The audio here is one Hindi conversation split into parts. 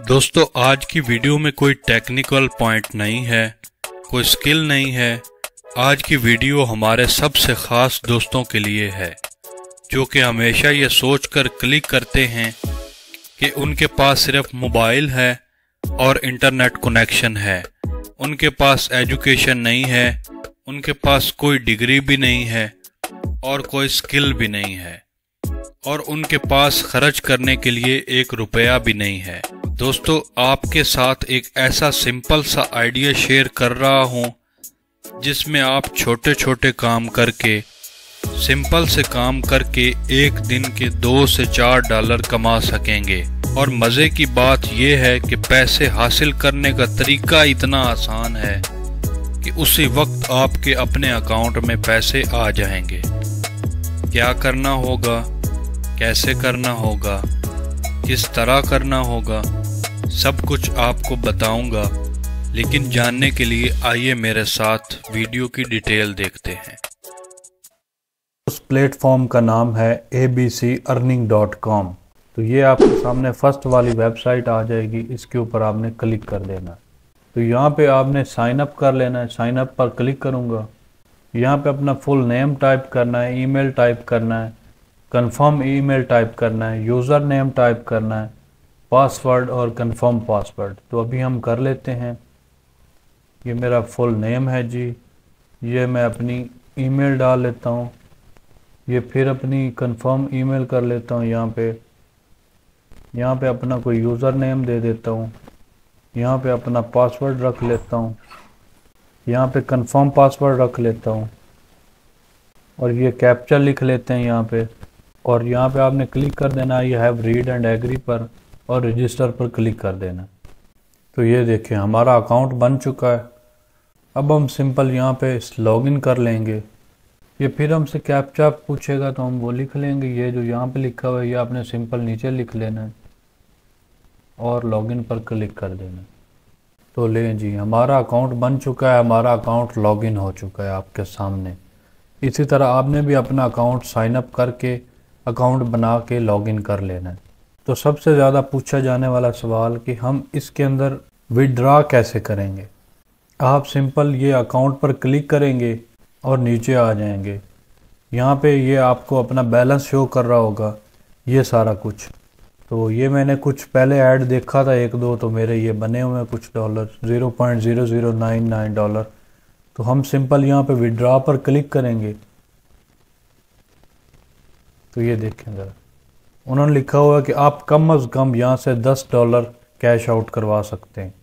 दोस्तों आज की वीडियो में कोई टेक्निकल पॉइंट नहीं है, कोई स्किल नहीं है। आज की वीडियो हमारे सबसे ख़ास दोस्तों के लिए है जो कि हमेशा ये सोचकर क्लिक करते हैं कि उनके पास सिर्फ मोबाइल है और इंटरनेट कनेक्शन है। उनके पास एजुकेशन नहीं है, उनके पास कोई डिग्री भी नहीं है और कोई स्किल भी नहीं है और उनके पास खर्च करने के लिए 1 रुपया भी नहीं है। दोस्तों आपके साथ एक ऐसा सिंपल सा आइडिया शेयर कर रहा हूँ जिसमें आप छोटे छोटे काम करके, सिंपल से काम करके एक दिन के 2 से 4 डॉलर कमा सकेंगे। और मज़े की बात यह है कि पैसे हासिल करने का तरीका इतना आसान है कि उसी वक्त आपके अपने अकाउंट में पैसे आ जाएंगे। क्या करना होगा, कैसे करना होगा, किस तरह करना होगा, सब कुछ आपको बताऊंगा। लेकिन जानने के लिए आइए मेरे साथ वीडियो की डिटेल देखते हैं। उस प्लेटफॉर्म का नाम है abcearning.com। तो ये आपके सामने फर्स्ट वाली वेबसाइट आ जाएगी, इसके ऊपर आपने क्लिक कर देना है। तो यहाँ पे आपने साइन अप कर लेना है। साइन अप पर क्लिक करूँगा। यहाँ पे अपना फुल नेम टाइप करना है, ईमेल टाइप करना है, कंफर्म ईमेल टाइप करना है, यूज़र नेम टाइप करना है, पासवर्ड और कंफर्म पासवर्ड। तो अभी हम कर लेते हैं। ये मेरा फुल नेम है जी, ये मैं अपनी ईमेल डाल लेता हूँ, ये फिर अपनी कंफर्म ईमेल कर लेता हूँ। यहाँ पे अपना कोई यूज़र नेम दे देता हूँ, यहाँ पे अपना पासवर्ड रख लेता हूँ, यहाँ पे कंफर्म पासवर्ड रख लेता हूँ और ये कैप्चा लिख लेते हैं यहाँ पे। और यहाँ पे आपने क्लिक कर देना है, ये हैव रीड एंड एग्री पर और रजिस्टर पर क्लिक कर देना। तो ये देखें हमारा अकाउंट बन चुका है। अब हम सिंपल यहाँ पे लॉगिन कर लेंगे। ये फिर हमसे कैप्चा पूछेगा तो हम वो लिख लेंगे। ये जो यहाँ पे लिखा हुआ है ये आपने सिंपल नीचे लिख लेना है और लॉगिन पर क्लिक कर देना। तो लें जी, हमारा अकाउंट बन चुका है, हमारा अकाउंट लॉगिन हो चुका है आपके सामने। इसी तरह आपने भी अपना अकाउंट साइन अप करके अकाउंट बना के लॉगिन कर लेना है। तो सबसे ज़्यादा पूछा जाने वाला सवाल कि हम इसके अंदर विड्रॉ कैसे करेंगे। आप सिंपल ये अकाउंट पर क्लिक करेंगे और नीचे आ जाएंगे। यहाँ पे ये आपको अपना बैलेंस शो कर रहा होगा, ये सारा कुछ। तो ये मैंने कुछ पहले ऐड देखा था 1-2, तो मेरे ये बने हुए हैं कुछ डॉलर, 0.0099 डॉलर। तो हम सिंपल यहाँ पे विड्रॉ पर क्लिक करेंगे। तो ये देखें ज़रा, उन्होंने लिखा हुआ है कि आप कम अज़ कम यहाँ से 10 डॉलर कैश आउट करवा सकते हैं।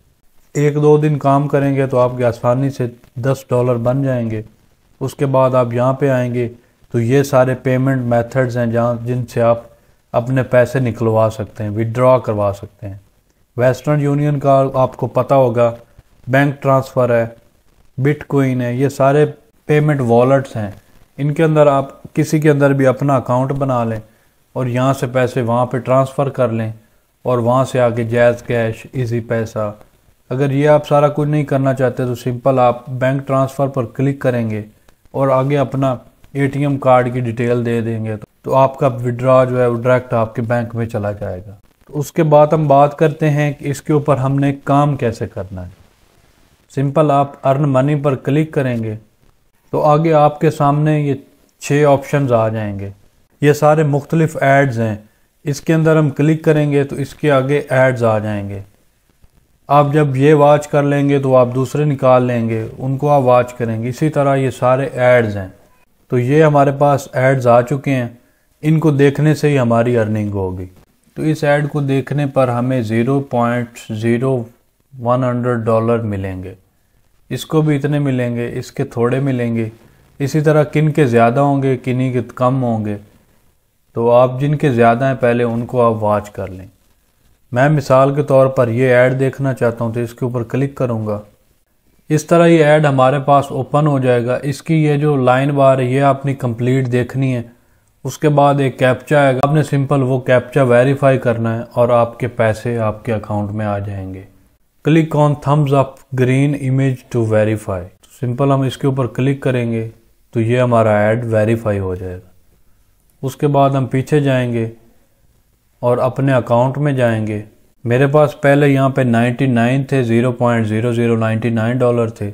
1-2 दिन काम करेंगे तो आपके आसानी से 10 डॉलर बन जाएंगे। उसके बाद आप यहाँ पे आएंगे तो ये सारे पेमेंट मेथड्स हैं जिनसे आप अपने पैसे निकलवा सकते हैं, विड्रॉ करवा सकते हैं। वेस्टर्न यूनियन का आपको पता होगा, बैंक ट्रांसफ़र है, बिटकॉइन है, ये सारे पेमेंट वॉलेट्स हैं। इनके अंदर आप किसी के अंदर भी अपना अकाउंट बना लें और यहाँ से पैसे वहाँ पे ट्रांसफ़र कर लें और वहाँ से आगे जैज़ कैश, इजी पैसा। अगर ये आप सारा कुछ नहीं करना चाहते तो सिंपल आप बैंक ट्रांसफ़र पर क्लिक करेंगे और आगे अपना एटीएम कार्ड की डिटेल दे देंगे तो आपका विड्रॉ जो है वो डायरेक्ट आपके बैंक में चला जाएगा। तो उसके बाद हम बात करते हैं कि इसके ऊपर हमने काम कैसे करना है। सिंपल आप अर्न मनी पर क्लिक करेंगे तो आगे आपके सामने ये 6 ऑप्शंस आ जाएंगे। ये सारे मुख्तलिफ एड्स हैं। इसके अंदर हम क्लिक करेंगे तो इसके आगे एड्स आ जाएंगे। आप जब ये वॉच कर लेंगे तो आप दूसरे निकाल लेंगे, उनको आप वॉच करेंगे। इसी तरह ये सारे एड्स हैं। तो ये हमारे पास एड्स आ चुके हैं, इनको देखने से ही हमारी अर्निंग होगी। तो इस ऐड को देखने पर हमें 0.01 डॉलर मिलेंगे। इसको भी इतने मिलेंगे, इसके थोड़े मिलेंगे। इसी तरह किन के ज़्यादा होंगे, किन्हीं के कम होंगे। तो आप जिनके ज़्यादा हैं पहले उनको आप वॉच कर लें। मैं मिसाल के तौर पर ये ऐड देखना चाहता हूँ तो इसके ऊपर क्लिक करूँगा। इस तरह ये ऐड हमारे पास ओपन हो जाएगा। इसकी ये जो लाइन बार है ये आपने कंप्लीट देखनी है। उसके बाद एक कैप्चा आएगा, आपने सिंपल वो कैप्चा वेरीफाई करना है और आपके पैसे आपके अकाउंट में आ जाएंगे। Click on thumbs up green image to verify. Simple हम इसके ऊपर क्लिक करेंगे तो ये हमारा ऐड वेरीफाई हो जाएगा। उसके बाद हम पीछे जाएंगे और अपने अकाउंट में जाएंगे मेरे पास पहले यहाँ पे 99 थे, $0.0099 थे,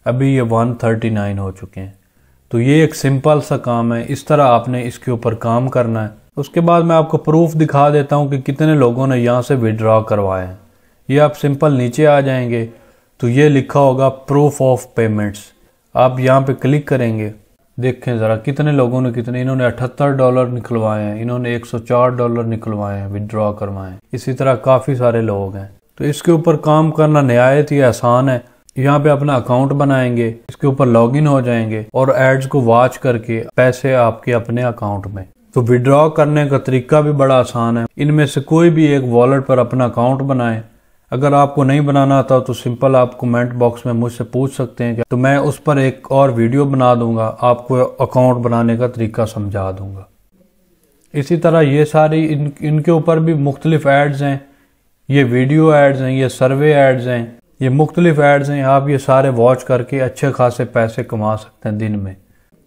अभी ये 139 हो चुके हैं। तो ये एक सिंपल सा काम है, इस तरह आपने इसके ऊपर काम करना है। उसके बाद मैं आपको प्रूफ दिखा देता हूँ कि कितने लोगों ने यहाँ से विड्रॉ करवाए हैं। ये आप सिंपल नीचे आ जाएंगे तो ये लिखा होगा प्रूफ ऑफ पेमेंट्स, आप यहाँ पे क्लिक करेंगे। देखें ज़रा कितने लोगों ने इन्होंने $78 निकलवाए हैं, इन्होंने $104 निकलवाए हैं, विड्रॉ करवाए हैं। इसी तरह काफ़ी सारे लोग हैं। तो इसके ऊपर काम करना नहायत ही आसान है। यहाँ पे अपना अकाउंट बनाएंगे, इसके ऊपर लॉगिन हो जाएंगे और एड्स को वॉच करके पैसे आपके अपने अकाउंट में। तो विड्रॉ करने का तरीका भी बड़ा आसान है। इनमें से कोई भी एक वॉलेट पर अपना अकाउंट बनाएं। अगर आपको नहीं बनाना आता तो सिंपल आप कमेंट बॉक्स में मुझसे पूछ सकते हैं, तो मैं उस पर एक और वीडियो बना दूंगा, आपको अकाउंट बनाने का तरीका समझा दूंगा। इसी तरह ये सारी इनके ऊपर भी मुख्तलिफ एड्स हैं, ये वीडियो एड्स हैं, ये सर्वे एड्स हैं, ये मुख्तलिफ एड्स हैं। आप ये सारे वॉच करके अच्छे खासे पैसे कमा सकते हैं। दिन में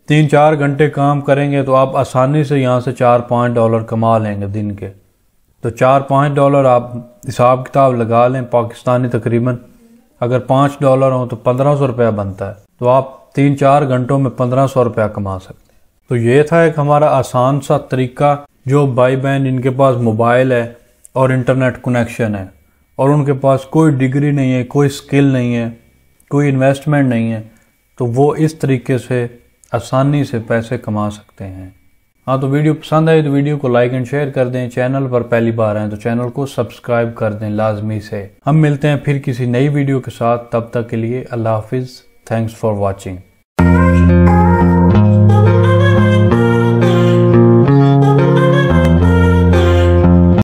3-4 घंटे काम करेंगे तो आप आसानी से यहाँ से $4-5 कमा लेंगे दिन के। तो $4-5 आप हिसाब किताब लगा लें, पाकिस्तानी तकरीबन अगर $5 हो तो ₹1500 बनता है। तो आप 3-4 घंटों में ₹1500 कमा सकते हैं। तो ये था एक हमारा आसान सा तरीका। जो भाई बहन इनके पास मोबाइल है और इंटरनेट कनेक्शन है और उनके पास कोई डिग्री नहीं है, कोई स्किल नहीं है, कोई इन्वेस्टमेंट नहीं है, तो वो इस तरीके से आसानी से पैसे कमा सकते हैं। हाँ, तो वीडियो पसंद आई तो वीडियो को लाइक एंड शेयर कर दें। चैनल पर पहली बार आए तो चैनल को सब्सक्राइब कर दें लाजमी से। हम मिलते हैं फिर किसी नई वीडियो के साथ, तब तक के लिए अल्लाह हाफिज़। Thanks for watching.